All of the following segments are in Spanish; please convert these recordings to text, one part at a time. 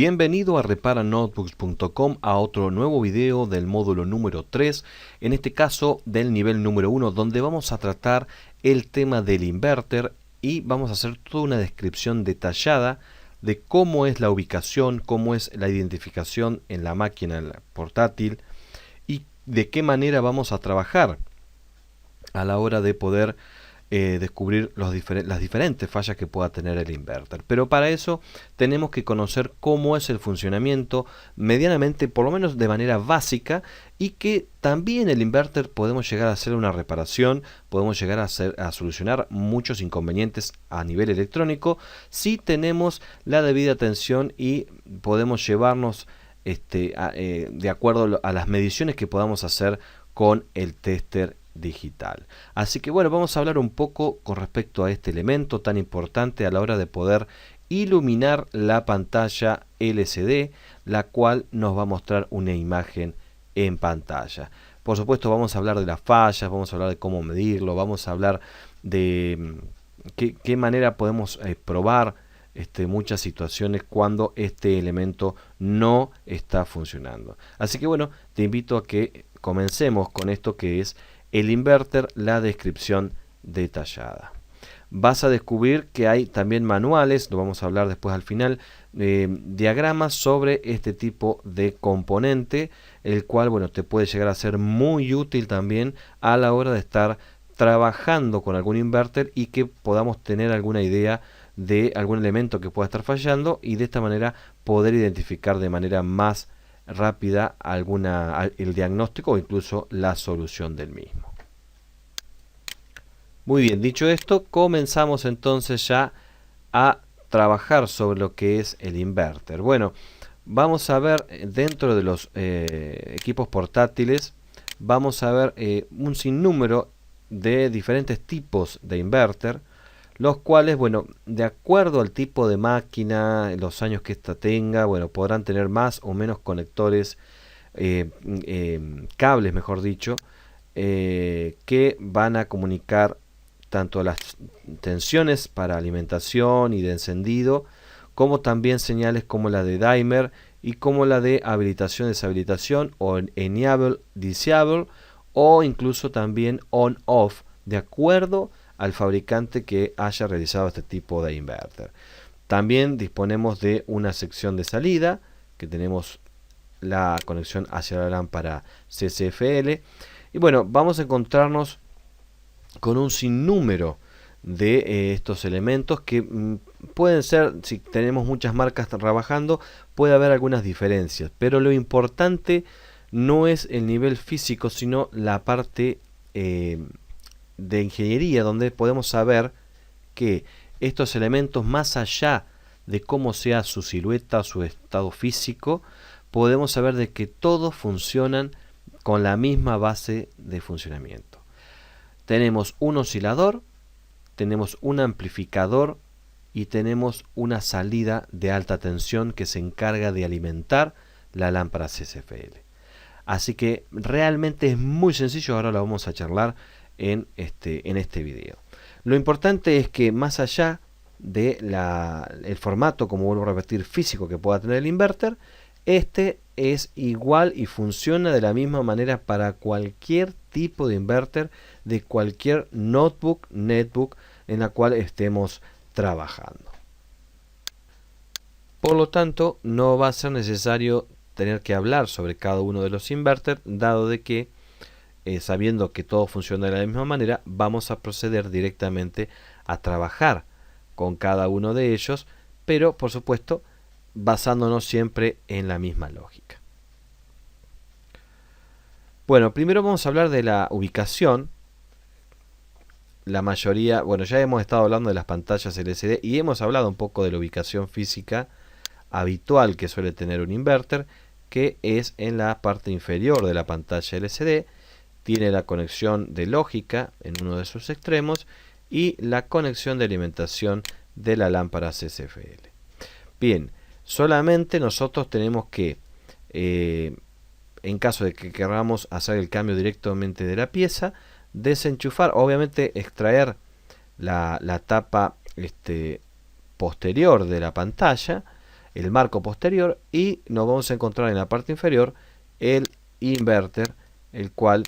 Bienvenido a reparanotebooks.com a otro nuevo video del módulo número 3, en este caso del nivel número 1, donde vamos a tratar el tema del inverter y vamos a hacer toda una descripción detallada de cómo es la ubicación, cómo es la identificación en la máquina portátil y de qué manera vamos a trabajar a la hora de poder descubrir las diferentes fallas que pueda tener el inverter. Pero para eso tenemos que conocer cómo es el funcionamiento medianamente, por lo menos de manera básica, y que también el inverter podemos llegar a hacer una reparación, podemos llegar a solucionar muchos inconvenientes a nivel electrónico si tenemos la debida atención y podemos llevarnos de acuerdo a las mediciones que podamos hacer con el tester digital. Así que bueno, vamos a hablar un poco con respecto a este elemento tan importante a la hora de poder iluminar la pantalla LCD, la cual nos va a mostrar una imagen en pantalla. Por supuesto vamos a hablar de las fallas, vamos a hablar de cómo medirlo, vamos a hablar de qué manera podemos probar muchas situaciones cuando este elemento no está funcionando. Así que bueno, te invito a que comencemos con esto que es el inverter, la descripción detallada. Vas a descubrir que hay también manuales, lo vamos a hablar después al final, diagramas sobre este tipo de componente, el cual bueno, te puede llegar a ser muy útil también a la hora de estar trabajando con algún inverter y que podamos tener alguna idea de algún elemento que pueda estar fallando y de esta manera poder identificar de manera más rápida el diagnóstico o incluso la solución del mismo. Muy bien, dicho esto, comenzamos entonces ya a trabajar sobre lo que es el inverter. Bueno, vamos a ver dentro de los equipos portátiles, vamos a ver un sinnúmero de diferentes tipos de inverter, los cuales, bueno, de acuerdo al tipo de máquina, los años que ésta tenga, bueno, podrán tener más o menos conectores, cables, mejor dicho, que van a comunicar tanto las tensiones para alimentación y de encendido, como también señales como la de dimer y como la de habilitación, deshabilitación, o enable, disable, o incluso también on-off, de acuerdo al fabricante que haya realizado este tipo de inverter. También disponemos de una sección de salida, que tenemos la conexión hacia la lámpara CCFL. Y bueno, vamos a encontrarnos con un sinnúmero de estos elementos que pueden ser, si tenemos muchas marcas trabajando, puede haber algunas diferencias. Pero lo importante no es el nivel físico, sino la parte de ingeniería, donde podemos saber que estos elementos, más allá de cómo sea su silueta, su estado físico, podemos saber de que todos funcionan con la misma base de funcionamiento. Tenemos un oscilador, tenemos un amplificador y tenemos una salida de alta tensión que se encarga de alimentar la lámpara CCFL. Así que realmente es muy sencillo, ahora lo vamos a charlar en este video. Lo importante es que más allá de el formato, como vuelvo a repetir, físico que pueda tener el inverter, este es igual y funciona de la misma manera para cualquier tipo de inverter de cualquier notebook, netbook en la cual estemos trabajando. Por lo tanto, no va a ser necesario tener que hablar sobre cada uno de los inverters, dado de que sabiendo que todo funciona de la misma manera, vamos a proceder directamente a trabajar con cada uno de ellos, pero por supuesto basándonos siempre en la misma lógica. Bueno, primero vamos a hablar de la ubicación. La mayoría, bueno, ya hemos estado hablando de las pantallas LCD y hemos hablado un poco de la ubicación física habitual que suele tener un inverter, que es en la parte inferior de la pantalla LCD. Tiene la conexión de lógica en uno de sus extremos y la conexión de alimentación de la lámpara CCFL. Bien, solamente nosotros tenemos que, en caso de que queramos hacer el cambio directamente de la pieza, desenchufar, obviamente extraer la tapa posterior de la pantalla el marco posterior, y nos vamos a encontrar en la parte inferior el inverter, el cual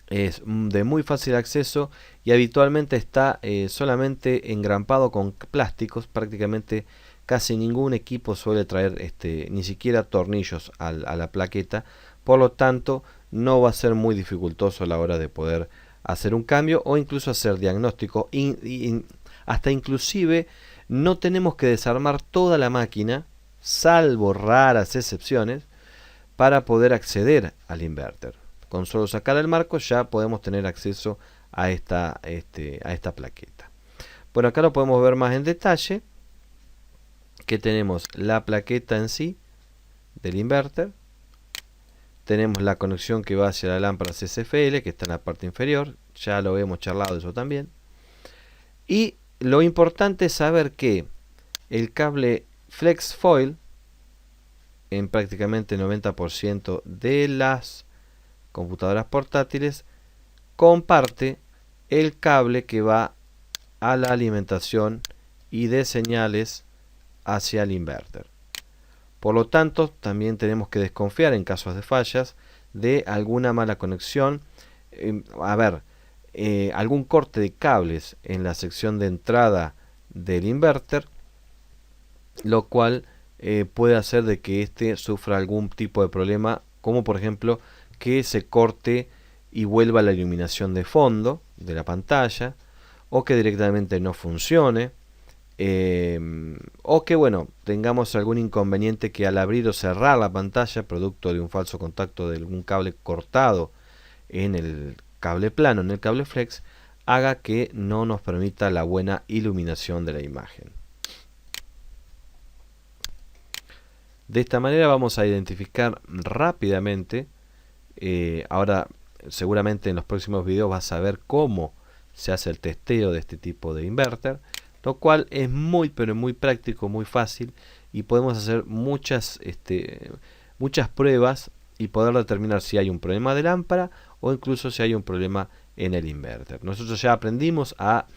es de muy fácil acceso y habitualmente está solamente engrampado con plásticos. Prácticamente casi ningún equipo suele traer ni siquiera tornillos a la plaqueta, por lo tanto no va a ser muy dificultoso a la hora de poder hacer un cambio o incluso hacer diagnóstico, hasta inclusive no tenemos que desarmar toda la máquina, salvo raras excepciones, para poder acceder al inverter. Con solo sacar el marco ya podemos tener acceso a esta plaqueta. Bueno, acá lo podemos ver más en detalle, que tenemos la plaqueta en sí del inverter, tenemos la conexión que va hacia la lámpara CCFL, que está en la parte inferior, ya lo hemos charlado eso también. Y lo importante es saber que el cable Flex Foil, en prácticamente 90% de las computadoras portátiles, comparte el cable que va a la alimentación y de señales hacia el inverter. Por lo tanto, también tenemos que desconfiar en casos de fallas de alguna mala conexión. Algún corte de cables en la sección de entrada del inverter, lo cual puede hacer de que éste sufra algún tipo de problema, como por ejemplo que se corte y vuelva la iluminación de fondo de la pantalla, o que directamente no funcione, o que tengamos algún inconveniente que al abrir o cerrar la pantalla, producto de un falso contacto de algún cable cortado en el cable plano, en el cable flex, haga que no nos permita la buena iluminación de la imagen. De esta manera vamos a identificar rápidamente. Ahora seguramente en los próximos videos vas a ver cómo se hace el testeo de este tipo de inverter, lo cual es muy pero muy práctico, muy fácil, y podemos hacer muchas pruebas y poder determinar si hay un problema de lámpara o incluso si hay un problema en el inverter. Nosotros ya aprendimos a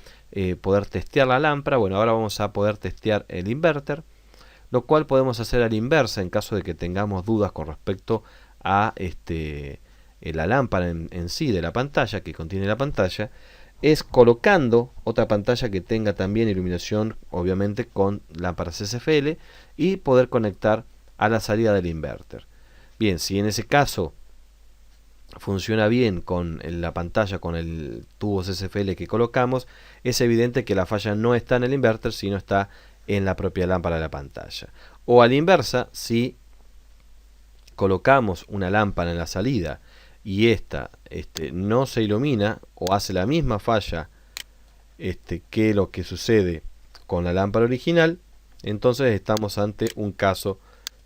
poder testear la lámpara. Bueno, ahora vamos a poder testear el inverter, lo cual podemos hacer a la inversa en caso de que tengamos dudas con respecto a la lámpara en sí de la pantalla, que contiene la pantalla, es colocando otra pantalla que tenga también iluminación, obviamente con lámpara CCFL, y poder conectar a la salida del inverter. Bien, si en ese caso funciona bien con la pantalla, con el tubo CCFL que colocamos, es evidente que la falla no está en el inverter, sino está en la propia lámpara de la pantalla. O a la inversa, si colocamos una lámpara en la salida y esta no se ilumina o hace la misma falla que lo que sucede con la lámpara original, entonces estamos ante un caso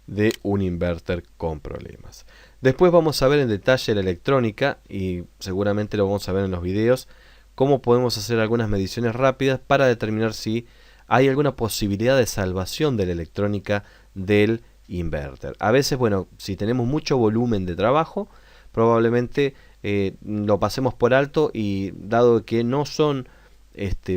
de un inverter con problemas. Después vamos a ver en detalle la electrónica, y seguramente lo vamos a ver en los videos, cómo podemos hacer algunas mediciones rápidas para determinar si hay alguna posibilidad de salvación de la electrónica del inverter. A veces, si tenemos mucho volumen de trabajo, probablemente lo pasemos por alto, y dado que no son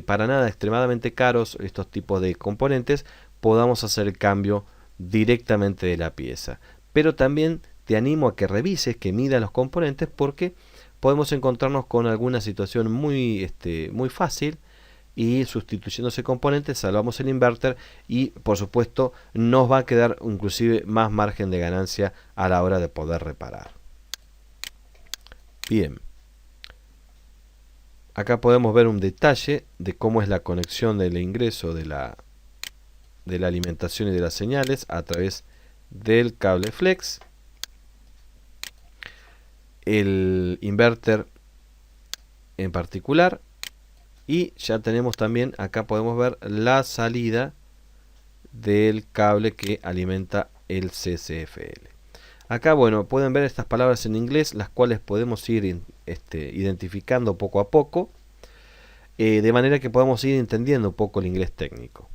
para nada extremadamente caros estos tipos de componentes, podamos hacer el cambio directamente de la pieza. Pero también te animo a que revises, que midas los componentes, porque podemos encontrarnos con alguna situación muy fácil, y sustituyendo ese componente salvamos el inverter, y por supuesto nos va a quedar inclusive más margen de ganancia a la hora de poder reparar. Bien, acá podemos ver un detalle de cómo es la conexión del ingreso de la alimentación y de las señales a través del cable flex, el inverter en particular, y ya tenemos también, acá podemos ver la salida del cable que alimenta el CCFL. Acá pueden ver estas palabras en inglés, las cuales podemos ir identificando poco a poco, de manera que podamos ir entendiendo un poco el inglés técnico.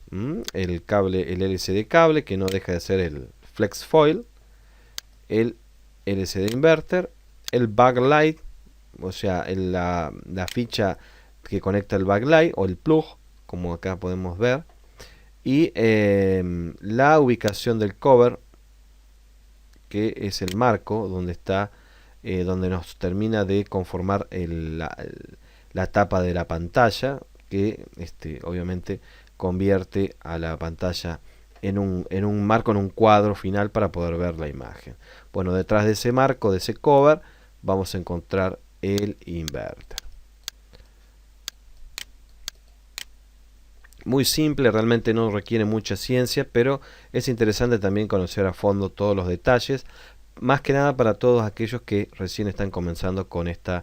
El cable, el LCD cable, que no deja de ser el flex foil, el LCD inverter, el backlight, o sea, la ficha que conecta el backlight o el plug, como acá podemos ver, y la ubicación del cover, que es el marco donde está, donde nos termina de conformar la tapa de la pantalla, que obviamente convierte a la pantalla en un marco, en un cuadro final para poder ver la imagen. Bueno, detrás de ese marco, de ese cover, vamos a encontrar el inverter. Muy simple, realmente no requiere mucha ciencia, pero es interesante también conocer a fondo todos los detalles, más que nada para todos aquellos que recién están comenzando con este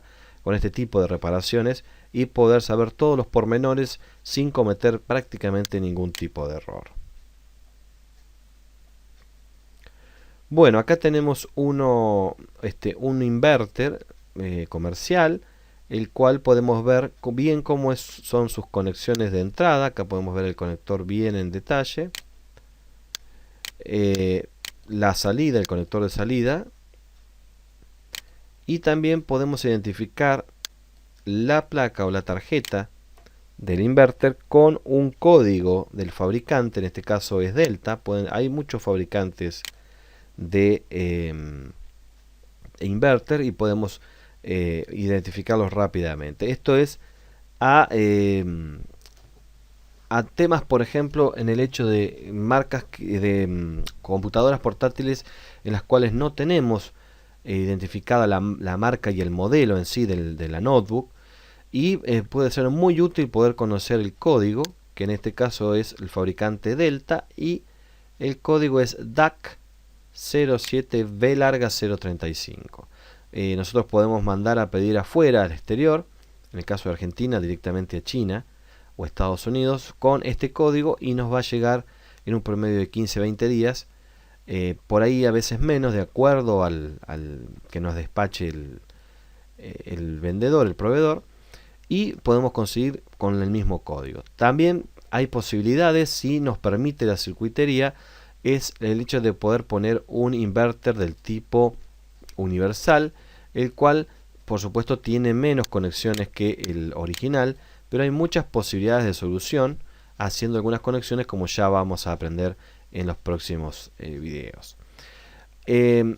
tipo de reparaciones, y poder saber todos los pormenores sin cometer prácticamente ningún tipo de error. Bueno, acá tenemos un inverter comercial, el cual podemos ver bien cómo son sus conexiones de entrada. Acá podemos ver el conector bien en detalle, la salida, el conector de salida, y también podemos identificar la placa o la tarjeta del inverter con un código del fabricante. En este caso es Delta. Hay muchos fabricantes de inverter y podemos identificarlos rápidamente. Esto es a temas, por ejemplo, en el hecho de marcas de computadoras portátiles en las cuales no tenemos identificada la marca y el modelo en sí de la notebook, y puede ser muy útil poder conocer el código, que en este caso es el fabricante Delta, y el código es DAC 07B035. Nosotros podemos mandar a pedir afuera, al exterior, en el caso de Argentina, directamente a China o Estados Unidos, con este código, y nos va a llegar en un promedio de 15-20 días, por ahí a veces menos, de acuerdo al que nos despache el vendedor, el proveedor, y podemos conseguir con el mismo código. También hay posibilidades, si nos permite la circuitería, es el hecho de poder poner un inverter del tipo universal, el cual por supuesto tiene menos conexiones que el original, pero hay muchas posibilidades de solución haciendo algunas conexiones, como ya vamos a aprender en los próximos videos. Entre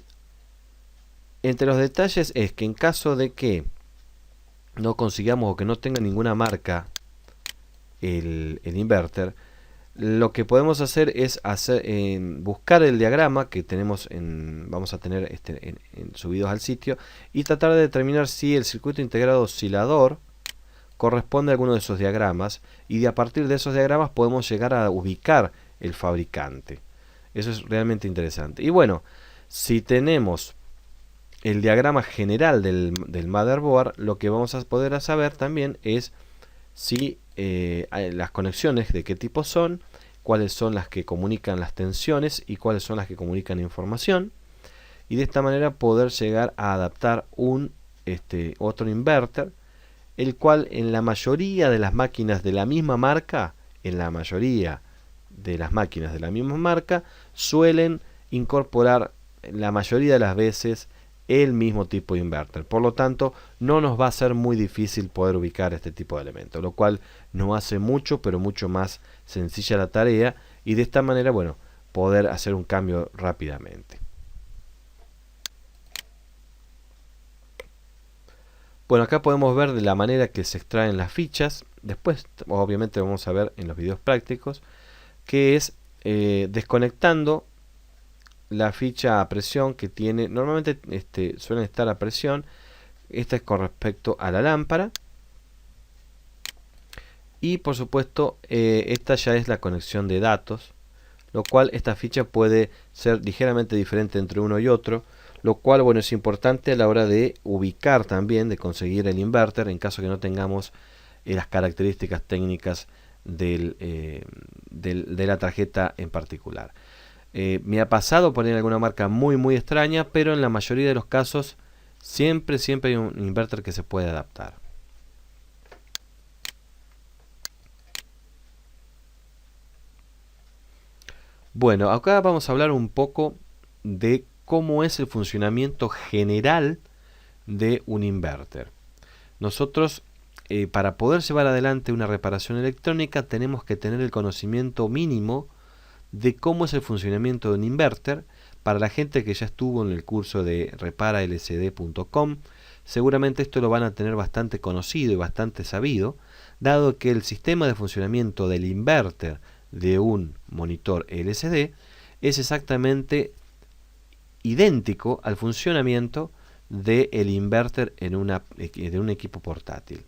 los detalles es que en caso de que no consigamos o que no tenga ninguna marca el inverter, lo que podemos hacer es buscar el diagrama que tenemos vamos a tener subidos al sitio, y tratar de determinar si el circuito integrado oscilador corresponde a alguno de esos diagramas, y a partir de esos diagramas podemos llegar a ubicar el fabricante. Eso es realmente interesante. Y bueno, si tenemos el diagrama general del motherboard, lo que vamos a poder saber también es si las conexiones de qué tipo son, cuáles son las que comunican las tensiones y cuáles son las que comunican información, y de esta manera poder llegar a adaptar otro inverter, el cual en la mayoría de las máquinas de la misma marca, suelen incorporar la mayoría de las veces el mismo tipo de inverter. Por lo tanto, no nos va a ser muy difícil poder ubicar este tipo de elementos, lo cual nos hace mucho, pero mucho más sencilla la tarea, y de esta manera, bueno, poder hacer un cambio rápidamente. Bueno, acá podemos ver de la manera que se extraen las fichas. Después, obviamente, vamos a ver en los videos prácticos, que es desconectando la ficha a presión que tiene. Normalmente suelen estar a presión. Esta es con respecto a la lámpara. Y por supuesto, esta ya es la conexión de datos, lo cual esta ficha puede ser ligeramente diferente entre uno y otro, lo cual, bueno, es importante a la hora de ubicar también, de conseguir el inverter, en caso que no tengamos las características técnicas de la tarjeta en particular. Me ha pasado poner alguna marca muy extraña, pero en la mayoría de los casos siempre hay un inverter que se puede adaptar. Bueno, acá vamos a hablar un poco de cómo es el funcionamiento general de un inverter. Nosotros para poder llevar adelante una reparación electrónica tenemos que tener el conocimiento mínimo de cómo es el funcionamiento de un inverter. Para la gente que ya estuvo en el curso de reparalcd.com, seguramente esto lo van a tener bastante conocido y bastante sabido, dado que el sistema de funcionamiento del inverter de un monitor LCD es exactamente idéntico al funcionamiento del inverter de un equipo portátil.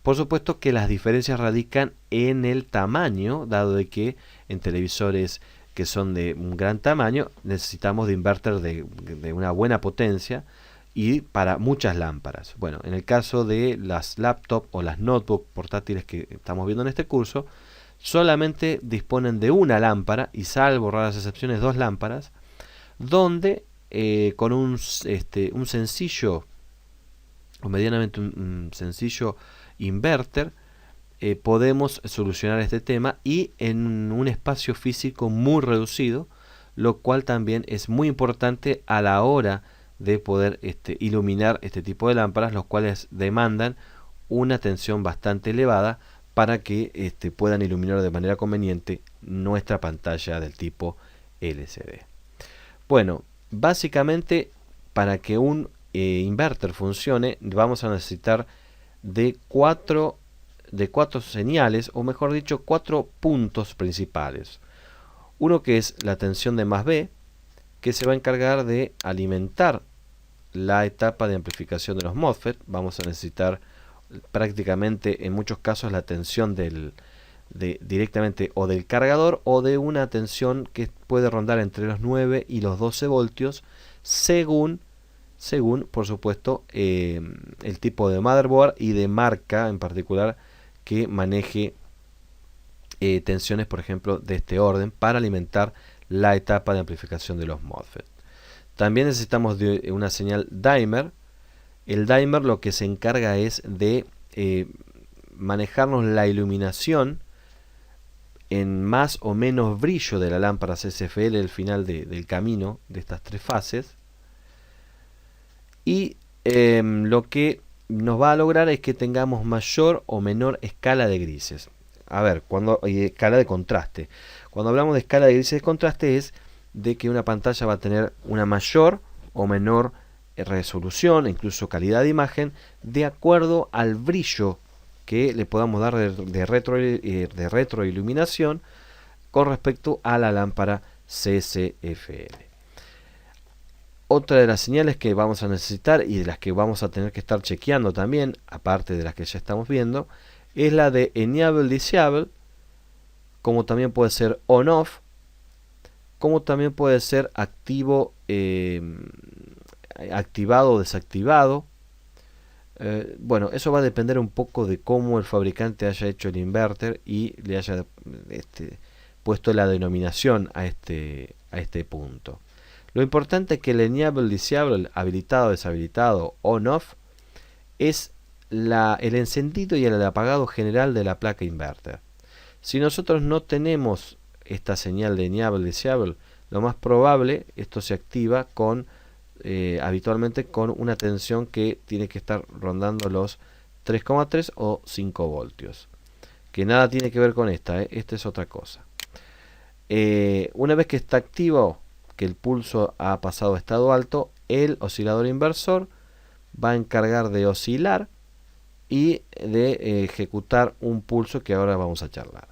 Por supuesto que las diferencias radican en el tamaño, dado de que en televisores que son de un gran tamaño necesitamos de inverter de una buena potencia y para muchas lámparas. Bueno, en el caso de las laptops o las notebooks portátiles que estamos viendo en este curso, solamente disponen de una lámpara y, salvo raras excepciones, dos lámparas, donde con un sencillo o medianamente un sencillo inverter podemos solucionar este tema y en un espacio físico muy reducido, lo cual también es muy importante a la hora de poder iluminar este tipo de lámparas, los cuales demandan una tensión bastante elevada para que puedan iluminar de manera conveniente nuestra pantalla del tipo LCD. Bueno, básicamente para que un inverter funcione vamos a necesitar de cuatro señales, o mejor dicho, 4 puntos principales. Uno que es la tensión de más B, que se va a encargar de alimentar la etapa de amplificación de los MOSFET. Vamos a necesitar prácticamente en muchos casos la tensión directamente o del cargador o de una tensión que puede rondar entre los 9 y los 12 voltios según por supuesto el tipo de motherboard y de marca en particular que maneje tensiones, por ejemplo, de este orden para alimentar la etapa de amplificación de los MOSFET. También necesitamos de una señal dimmer. El dimmer lo que se encarga es de manejarnos la iluminación en más o menos brillo de la lámpara CCFL al final del camino de estas tres fases. Y lo que nos va a lograr es que tengamos mayor o menor escala de grises. A ver, escala de contraste. Cuando hablamos de escala de grises de contraste es de que una pantalla va a tener una mayor o menor resolución, incluso calidad de imagen, de acuerdo al brillo que le podamos dar de retroiluminación con respecto a la lámpara CCFL. Otra de las señales que vamos a necesitar y de las que vamos a tener que estar chequeando también, aparte de las que ya estamos viendo, es la de Enable Disable, como también puede ser On-Off, como también puede ser activo, activado o desactivado. Bueno, eso va a depender un poco de cómo el fabricante haya hecho el inverter y le haya puesto la denominación a este punto. Lo importante es que el Enable Disable, habilitado, deshabilitado, On-Off, es el encendido y el apagado general de la placa inverter. Si nosotros no tenemos esta señal de Enable Disable, lo más probable esto se activa habitualmente con una tensión que tiene que estar rondando los 3,3 o 5 voltios. Que nada tiene que ver con esta es otra cosa. Una vez que está activo, que el pulso ha pasado a estado alto, el oscilador inversor va a encargar de oscilar y de ejecutar un pulso que ahora vamos a charlar.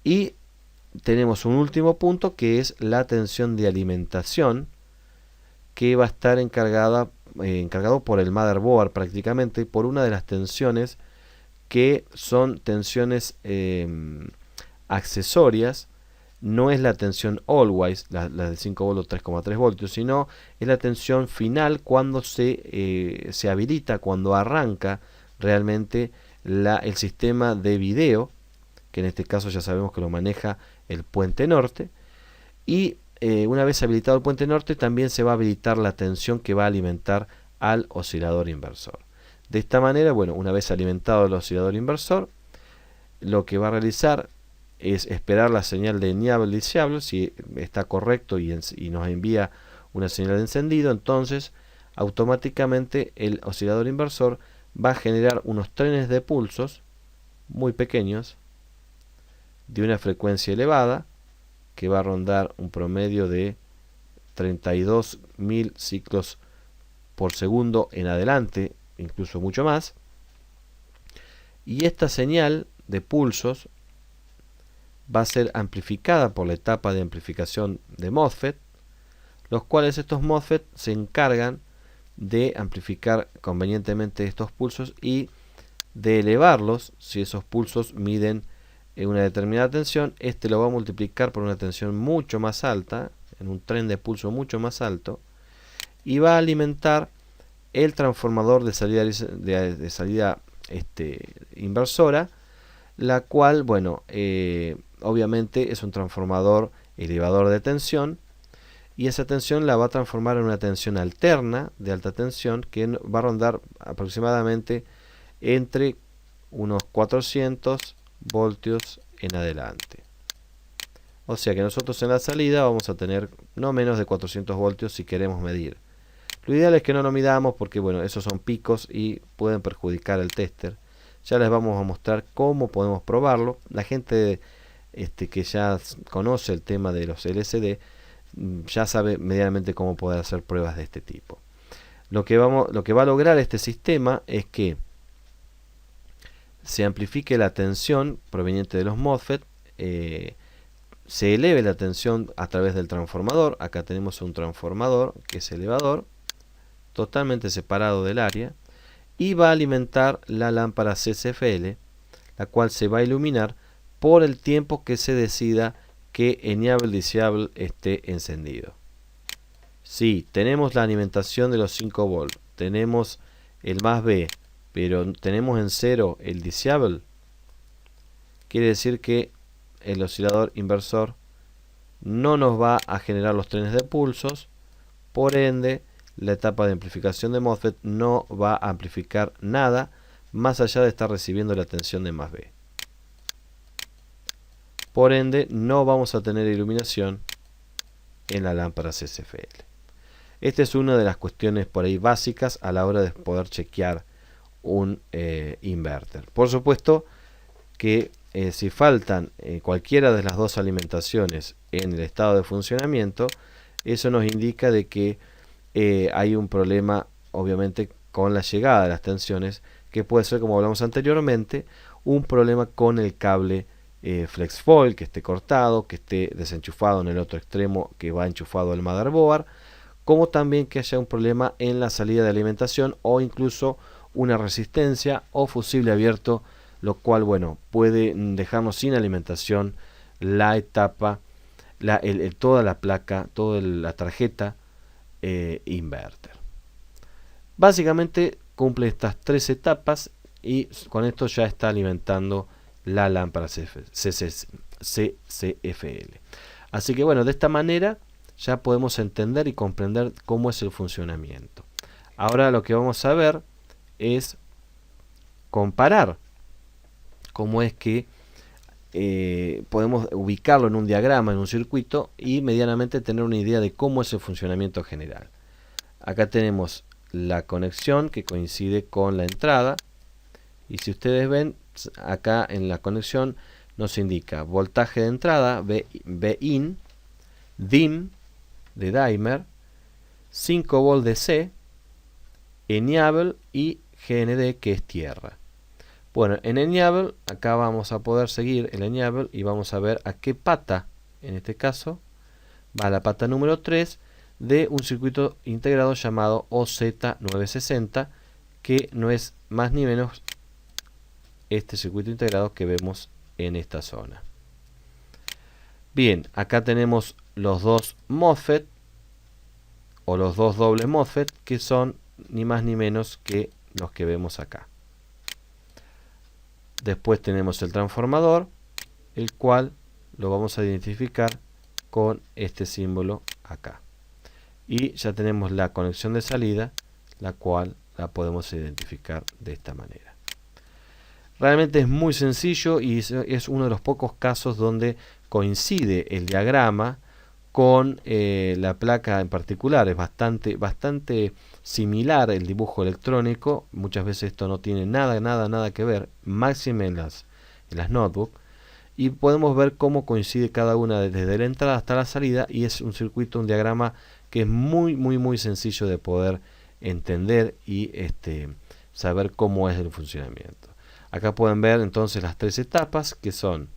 Y tenemos un último punto que es la tensión de alimentación, que va a estar encargado por el motherboard prácticamente, por una de las tensiones que son tensiones accesorias. No es la tensión always, la de 5 voltios, 3,3 voltios, sino es la tensión final cuando se habilita, cuando arranca realmente el sistema de video, que en este caso ya sabemos que lo maneja el puente norte. Y una vez habilitado el puente norte, también se va a habilitar la tensión que va a alimentar al oscilador inversor. De esta manera, bueno, una vez alimentado el oscilador inversor, lo que va a realizar es esperar la señal de Enable Disable. Si está correcto y nos envía una señal de encendido, entonces automáticamente el oscilador inversor va a generar unos trenes de pulsos muy pequeños de una frecuencia elevada que va a rondar un promedio de 32.000 ciclos por segundo en adelante, incluso mucho más. Y esta señal de pulsos va a ser amplificada por la etapa de amplificación de MOSFET, los cuales estos MOSFET se encargan de amplificar convenientemente estos pulsos y de elevarlos. Si esos pulsos miden una determinada tensión, este lo va a multiplicar por una tensión mucho más alta, en un tren de pulso mucho más alto, y va a alimentar el transformador de salida inversora, la cual, bueno, obviamente es un transformador elevador de tensión, y esa tensión la va a transformar en una tensión alterna de alta tensión que va a rondar aproximadamente entre unos 400 voltios en adelante. O sea que nosotros en la salida vamos a tener no menos de 400 voltios si queremos medir. Lo ideal es que no lo midamos porque, bueno, esos son picos y pueden perjudicar al tester. Ya les vamos a mostrar cómo podemos probarlo. La gente que ya conoce el tema de los LCD ya sabe medianamente cómo poder hacer pruebas de este tipo. Lo que va a lograr este sistema es que se amplifique la tensión proveniente de los MOSFET, se eleve la tensión a través del transformador. Acá tenemos un transformador que es elevador, totalmente separado del área, y va a alimentar la lámpara CCFL, la cual se va a iluminar por el tiempo que se decida que Enable Disable esté encendido. Si tenemos la alimentación de los 5 volts, tenemos el más B, pero tenemos en 0 el Disable, quiere decir que el oscilador inversor no nos va a generar los trenes de pulsos, por ende la etapa de amplificación de MOSFET no va a amplificar nada más allá de estar recibiendo la tensión de más B. Por ende no vamos a tener iluminación en la lámpara CCFL. Esta es una de las cuestiones por ahí básicas a la hora de poder chequear un inverter. Por supuesto que si faltan cualquiera de las dos alimentaciones en el estado de funcionamiento, eso nos indica de que hay un problema obviamente con la llegada de las tensiones, que puede ser, como hablamos anteriormente, un problema con el cable FlexFoil, que esté cortado, que esté desenchufado en el otro extremo que va enchufado al motherboard, como también que haya un problema en la salida de alimentación o incluso una resistencia o fusible abierto, lo cual, bueno, puede dejarnos sin alimentación la etapa, toda la placa, toda la tarjeta inverter. Básicamente cumple estas tres etapas y con esto ya está alimentando la lámpara CCFL. Así que, bueno, de esta manera ya podemos entender y comprender cómo es el funcionamiento. Ahora lo que vamos a ver es comparar cómo es que podemos ubicarlo en un diagrama, en un circuito, y medianamente tener una idea de cómo es el funcionamiento general. Acá tenemos la conexión que coincide con la entrada, y si ustedes ven, acá en la conexión nos indica voltaje de entrada, Vin, DIM de Dimer, 5 volt de C, Enable y GND, que es tierra. Bueno, en Enable, acá vamos a poder seguir el Enable y vamos a ver a qué pata, en este caso, va la pata número 3 de un circuito integrado llamado OZ960, que no es más ni menos este circuito integrado que vemos en esta zona. Bien, acá tenemos los dos MOSFET o los dos dobles MOSFET, que son ni más ni menos que los que vemos acá. Después tenemos el transformador, el cual lo vamos a identificar con este símbolo acá. Y ya tenemos la conexión de salida, la cual la podemos identificar de esta manera. Realmente es muy sencillo y es uno de los pocos casos donde coincide el diagrama con la placa en particular. Es bastante similar el dibujo electrónico. Muchas veces esto no tiene nada que ver, máxime en las notebooks. Y podemos ver cómo coincide cada una desde la entrada hasta la salida, y es un circuito, un diagrama que es muy sencillo de poder entender y saber cómo es el funcionamiento. Acá pueden ver entonces las tres etapas, que son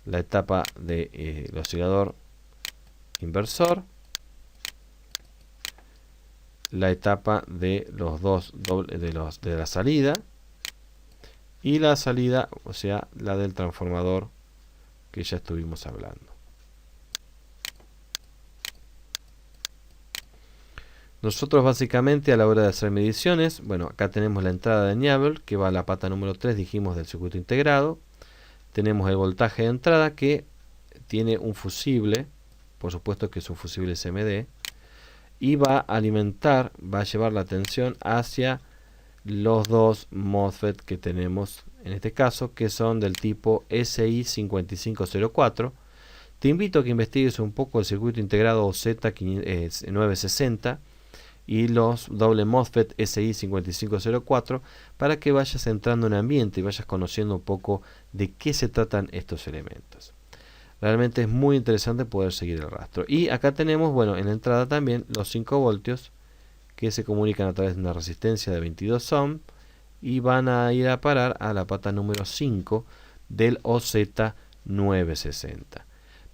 la etapa del oscilador inversor, la etapa de los dos de la salida, y la salida, o sea, la del transformador que ya estuvimos hablando. Nosotros básicamente a la hora de hacer mediciones, bueno, acá tenemos la entrada de Enable que va a la pata número 3, dijimos, del circuito integrado. Tenemos el voltaje de entrada que tiene un fusible, por supuesto que es un fusible SMD, y va a alimentar, va a llevar la tensión hacia los dos MOSFET que tenemos en este caso, que son del tipo SI5504. Te invito a que investigues un poco el circuito integrado Z960 y los doble MOSFET SI5504 para que vayas entrando en ambiente y vayas conociendo un poco de qué se tratan estos elementos. Realmente es muy interesante poder seguir el rastro. Y acá tenemos, bueno, en la entrada también los 5 voltios que se comunican a través de una resistencia de 22 ohm y van a ir a parar a la pata número 5 del OZ960.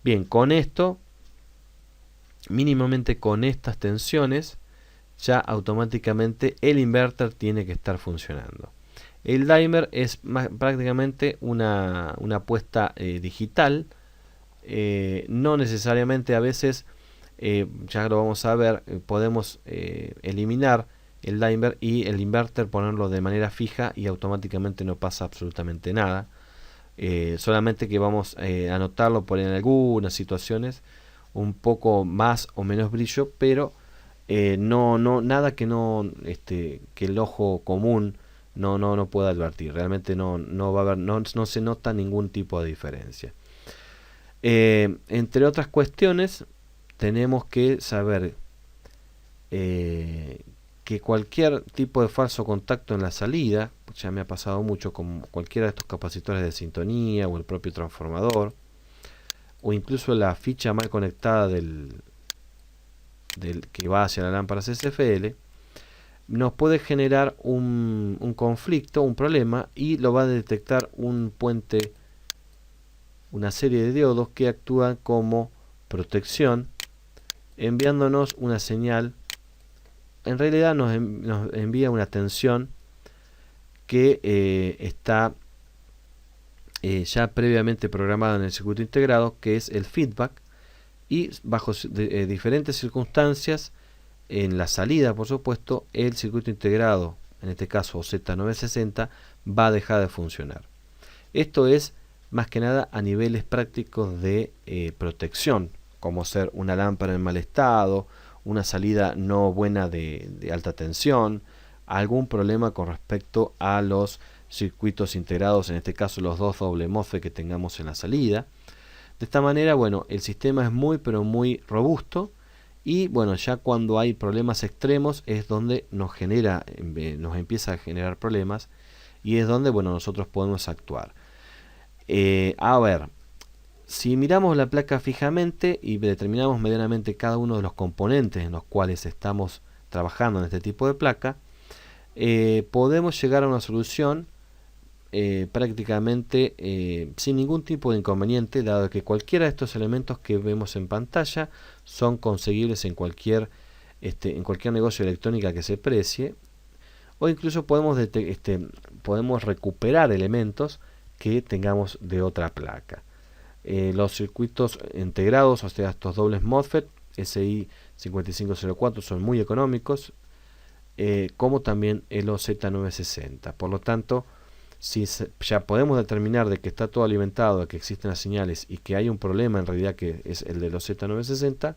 Bien, con esto, mínimamente con estas tensiones, ya automáticamente el inverter tiene que estar funcionando. El dimer es prácticamente una apuesta digital. No necesariamente, a veces, ya lo vamos a ver, podemos eliminar el dimer y el inverter ponerlo de manera fija y automáticamente no pasa absolutamente nada. Solamente que vamos a notarlo por en algunas situaciones un poco más o menos brillo, pero nada que que el ojo común no pueda advertir. Realmente no va a haber, no se nota ningún tipo de diferencia. Entre otras cuestiones, tenemos que saber que cualquier tipo de falso contacto en la salida, ya me ha pasado mucho con cualquiera de estos capacitores de sintonía o el propio transformador, o incluso la ficha mal conectada del que va hacia la lámpara CCFL, nos puede generar un conflicto, un problema, y lo va a detectar un puente, una serie de diodos que actúan como protección, enviándonos una señal. En realidad nos envía una tensión que está ya previamente programada en el circuito integrado, que es el feedback, y bajo diferentes circunstancias en la salida, por supuesto, el circuito integrado, en este caso Z960, va a dejar de funcionar. Esto es más que nada a niveles prácticos de protección, como ser una lámpara en mal estado, una salida no buena de alta tensión, algún problema con respecto a los circuitos integrados, en este caso los dos doble MOSFET que tengamos en la salida. De esta manera, bueno, el sistema es muy robusto, y bueno, ya cuando hay problemas extremos es donde nos empieza a generar problemas, y es donde, bueno, nosotros podemos actuar. A ver, si miramos la placa fijamente y determinamos medianamente cada uno de los componentes en los cuales estamos trabajando en este tipo de placa, podemos llegar a una solución prácticamente sin ningún tipo de inconveniente, dado que cualquiera de estos elementos que vemos en pantalla son conseguibles en cualquier negocio de electrónica que se precie, o incluso podemos recuperar elementos que tengamos de otra placa. Los circuitos integrados, o sea, estos dobles MOSFET SI5504, son muy económicos, como también el OZ960. Por lo tanto, si ya podemos determinar de que está todo alimentado, de que existen las señales y que hay un problema en realidad que es el de los Z960,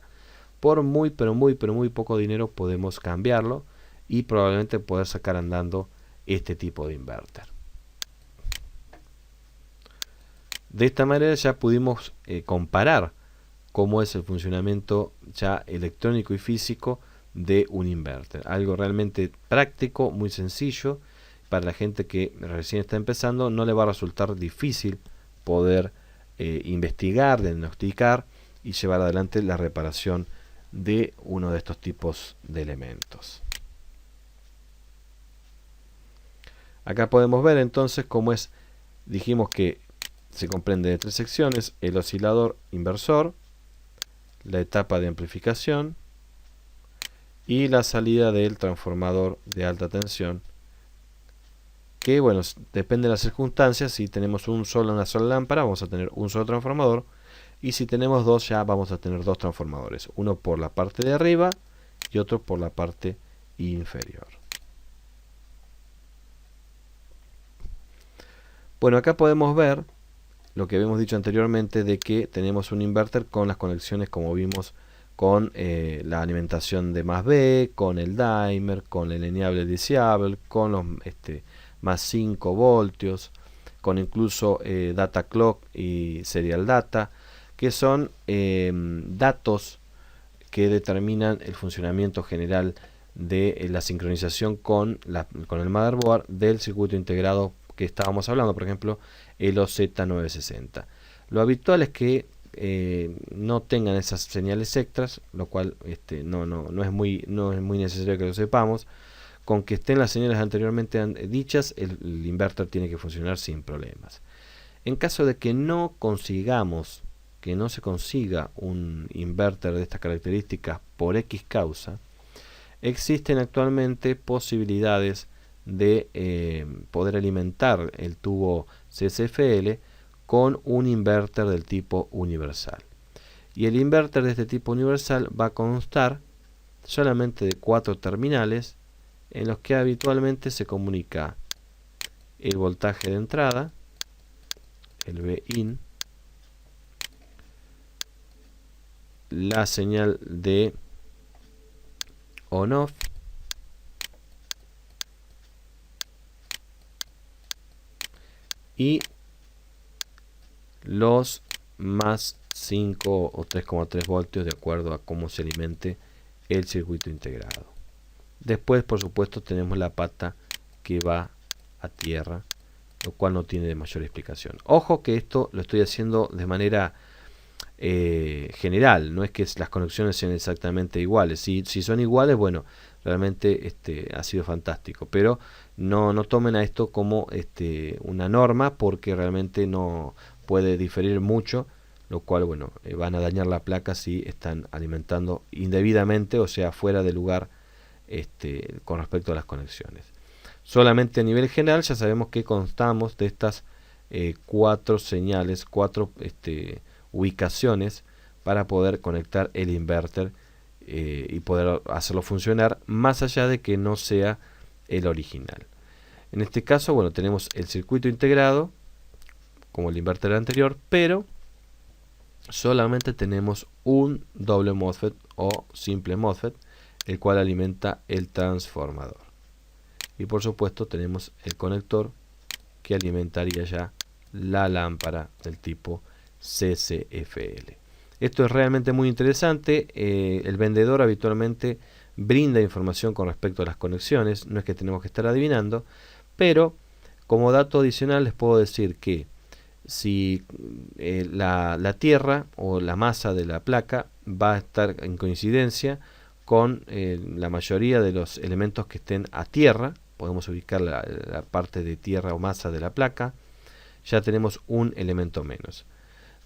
por muy poco dinero podemos cambiarlo y probablemente poder sacar andando este tipo de inverter. De esta manera ya pudimos comparar cómo es el funcionamiento ya electrónico y físico de un inverter. Algo realmente práctico, muy sencillo. Para la gente que recién está empezando, no le va a resultar difícil poder investigar, diagnosticar y llevar adelante la reparación de uno de estos tipos de elementos. Acá podemos ver entonces cómo es, dijimos que se comprende de tres secciones: el oscilador inversor, la etapa de amplificación y la salida del transformador de alta tensión, que bueno, depende de las circunstancias. Si tenemos una sola lámpara, vamos a tener un solo transformador, y si tenemos dos, ya vamos a tener dos transformadores, uno por la parte de arriba y otro por la parte inferior. Bueno, acá podemos ver lo que habíamos dicho anteriormente, de que tenemos un inverter con las conexiones, como vimos, con la alimentación de más B, con el dimer, con el enable disable, con los más 5 voltios, con incluso data clock y serial data, que son datos que determinan el funcionamiento general de la sincronización con el motherboard del circuito integrado que estábamos hablando, por ejemplo el OZ960. Lo habitual es que no tengan esas señales extras, lo cual no es muy necesario que lo sepamos. Con que estén las señales anteriormente dichas, el inverter tiene que funcionar sin problemas. En caso de que no consigamos, que no se consiga un inverter de estas características por X causa, existen actualmente posibilidades de poder alimentar el tubo CSFL con un inverter del tipo universal. Y el inverter de este tipo universal va a constar solamente de 4 terminales, en los que habitualmente se comunica el voltaje de entrada, el Vin, la señal de on-off, y los más 5 o 3,3 voltios, de acuerdo a cómo se alimente el circuito integrado. Después, por supuesto, tenemos la pata que va a tierra, lo cual no tiene de mayor explicación. Ojo que esto lo estoy haciendo de manera general, no es que las conexiones sean exactamente iguales. Si son iguales, bueno, realmente ha sido fantástico, pero no tomen a esto como una norma, porque realmente no puede diferir mucho, lo cual, bueno, van a dañar la placa si están alimentando indebidamente, o sea, fuera de lugar con respecto a las conexiones. Solamente a nivel general ya sabemos que constamos de estas 4 señales, 4 ubicaciones para poder conectar el inverter y poder hacerlo funcionar, más allá de que no sea el original. En este caso, bueno, tenemos el circuito integrado como el inverter anterior, pero solamente tenemos un doble MOSFET o simple MOSFET, el cual alimenta el transformador. Y por supuesto tenemos el conector que alimentaría ya la lámpara del tipo CSFL. Esto es realmente muy interesante. El vendedor habitualmente brinda información con respecto a las conexiones, no es que tenemos que estar adivinando, pero como dato adicional les puedo decir que si la tierra o la masa de la placa va a estar en coincidencia con la mayoría de los elementos que estén a tierra, podemos ubicar la parte de tierra o masa de la placa, ya tenemos un elemento menos.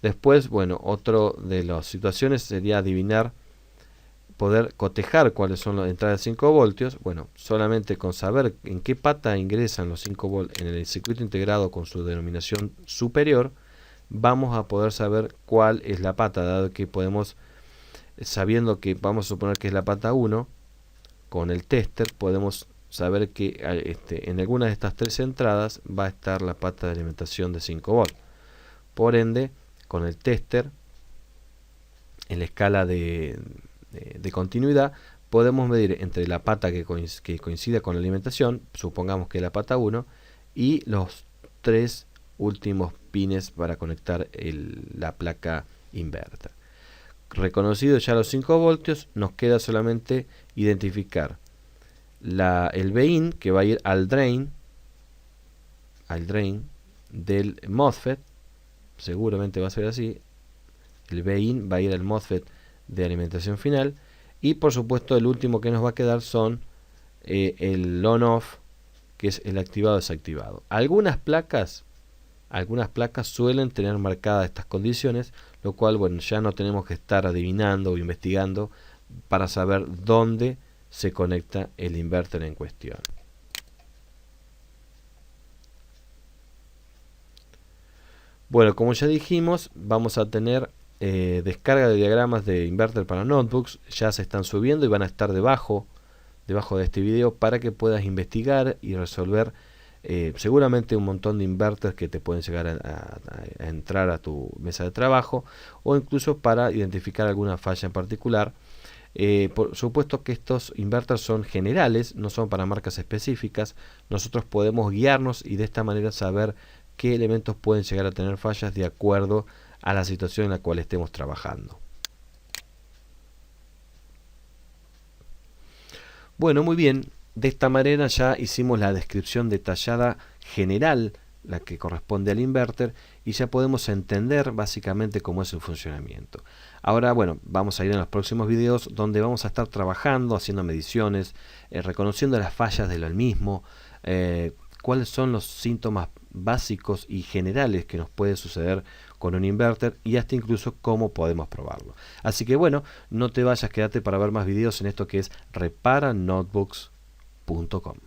Después, bueno, otro de las situaciones sería adivinar, poder cotejar cuáles son las entradas de 5 voltios. Bueno, solamente con saber en qué pata ingresan los 5 voltios en el circuito integrado con su denominación superior, vamos a poder saber cuál es la pata, dado que podemos, sabiendo que vamos a suponer que es la pata 1, con el tester podemos saber que en alguna de estas 3 entradas va a estar la pata de alimentación de 5 volts. Por ende, con el tester, en la escala de continuidad, podemos medir entre la pata que coincida con la alimentación, supongamos que es la pata 1, y los 3 últimos pines para conectar la placa inverter. Reconocido ya los 5 voltios, nos queda solamente identificar el Bin, que va a ir al drain del MOSFET. Seguramente va a ser así. El Bin va a ir al MOSFET de alimentación final. Y por supuesto el último que nos va a quedar son el on-off, que es el activado desactivado. Algunas placas suelen tener marcadas estas condiciones, lo cual, bueno, ya no tenemos que estar adivinando o investigando para saber dónde se conecta el inverter en cuestión. Bueno, como ya dijimos, vamos a tener descarga de diagramas de inverter para notebooks. Ya se están subiendo y van a estar debajo de este video para que puedas investigar y resolver seguramente un montón de inverters que te pueden llegar a entrar a tu mesa de trabajo, o incluso para identificar alguna falla en particular. Por supuesto que estos inverters son generales, no son para marcas específicas. Nosotros podemos guiarnos y de esta manera saber qué elementos pueden llegar a tener fallas de acuerdo a la situación en la cual estemos trabajando. Bueno, muy bien. De esta manera ya hicimos la descripción detallada general, la que corresponde al inverter, y ya podemos entender básicamente cómo es su funcionamiento. Ahora, bueno, vamos a ir en los próximos videos donde vamos a estar trabajando, haciendo mediciones, reconociendo las fallas del mismo, cuáles son los síntomas básicos y generales que nos puede suceder con un inverter, y hasta incluso cómo podemos probarlo. Así que bueno, no te vayas, quédate para ver más videos en esto que es reparanotebooks.com.